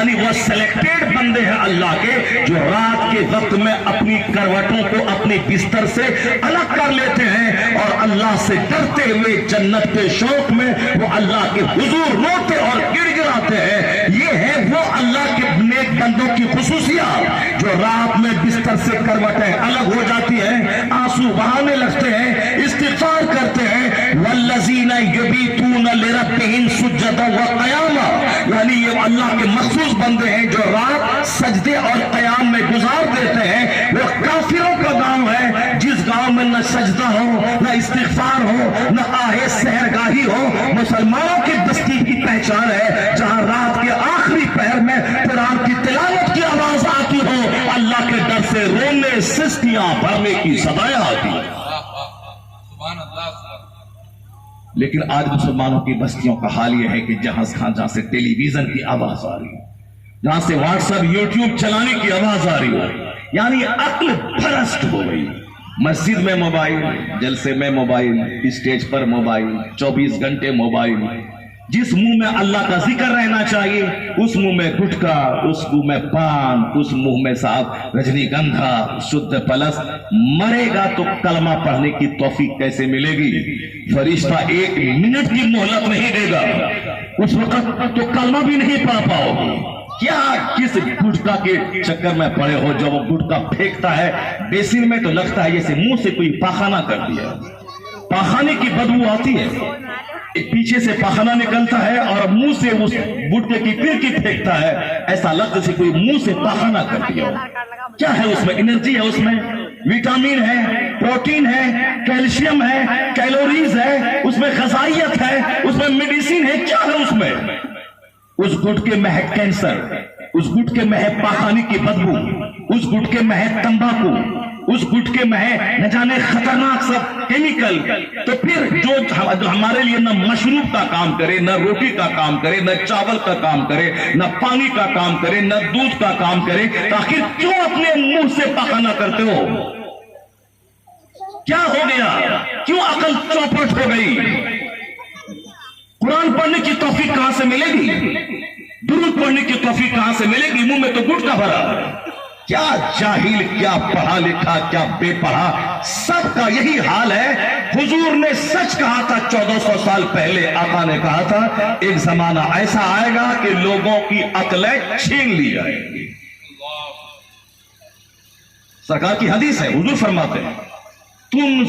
یعنی وہ سلیکٹڈ بندے ہیں اللہ کے جو رات کے وقت میں اپنی کروٹوں کو اپنی بستر سے الگ کر لیتے ہیں اور اللہ سے ڈرتے ہوئے جنت کے شوق میں وہ اللہ کے حضور روتے اور گڑ گڑاتے ہیں. یہ ہے وہ اللہ کے نیک بندوں کی خصوصیات جو رات میں بستر سے کروٹیں الگ ہو جاتی ہیں, آنسو بہانے لگتے ہیں, استغفار کرتے ہیں. والذین یبیتون لربہم سجدا وقیاما, یعنی یہ اللہ کے مخصوص بندے ہیں جو رات سجدے اور قیام میں گزار دیتے ہیں. وہ کافروں کا گاؤں ہے جس گاؤں میں نہ سجدہ ہو, نہ استغفار ہو, نہ آہ سحرگاہی ہو. مسلمانوں کی بستی کی پہچان ہے جہاں رات کے آخری پہر میں قرآن کی تلاوت کی آواز آتی ہو, اللہ کے ڈر سے رونے سستیاں بھرنے کی صدایں آتی ہیں. لیکن آج مسلمانوں کی بستیوں کا حال یہ ہے کہ جہاں سے ٹیلی ویژن کی آواز آ رہی ہے, جہاں سے واٹس ایپ یوٹیوب چلانے کی آواز آ رہی ہے, یعنی عقل پرست ہو گئی. مسجد میں موبائل, جلسے میں موبائل, اسٹیج پر موبائل, 24 گھنٹے موبائل. جس منہ میں اللہ کا ذکر رہنا چاہیے اس منہ میں گٹکا, اس منہ میں پان, اس منہ میں صاحب رجنی گندھا, شدھ پلس. مرے گا تو کلمہ پڑھنے کی توفیق کیسے ملے گی؟ فرشتہ 1 منٹ کی مہلت نہیں دے گا, اس وقت تو کلمہ بھی نہیں پڑھ پاؤ گی. کیا کس گٹکا کے چکر میں پڑے ہو جو وہ گٹکا پھینکتا ہے بیسن میں تو لگتا ہے جیسے منہ سے کوئی پاخانہ کر دیا. پاخانے کی بدبو آتی ہے, پیچھے سے پاخانہ نکلتا ہے اور منہ سے اس گٹکے کی پھرکی پھینکتا ہے, ایسا لگتا ہے کوئی منہ سے پاخانہ کر دیا. کیا ہے اس میں؟ انرجی ہے, اس میں وٹامن ہے, پروٹین ہے, کیلشیم ہے, کیلوریز ہے, اس میں غذائیت ہے, اس میں میڈیسن ہے. کیا ہے اس میں؟ اس گٹکے میں ہے کینسر, اس گٹکے میں ہے پاخانے کی بدبو, اس گٹکے میں ہے تمباکو, اس گٹکے میں ہے نہ جانے خطرناک سب کیمیکل. تو پھر جو ہمارے لیے نہ مشروب کا کام کرے, نہ روٹی کا کام کرے, نہ چاول کا کام کرے, نہ پانی کا کام کرے, نہ دودھ کا کام کرے, آخر کیوں اپنے منہ سے پاخانہ کرتے ہو؟ کیا ہو گیا؟ کیوں عقل چوپٹ ہو گئی؟ قرآن پڑھنے کی توفیق کہاں سے ملے گی؟ درود پڑھنے کی توفیق کہاں سے ملے گی؟ منہ میں تو گٹکا بھرا. کیا جاہل, کیا پڑھا لکھا, کیا بے پڑھا, سب کا یہی حال ہے. حضور نے سچ کہا تھا 1400 سال پہلے. آقا نے کہا تھا ایک زمانہ ایسا آئے گا کہ لوگوں کی عقلیں چھین لی جائیں گی. سرکار کی حدیث ہے, حضور فرماتے ہیں تم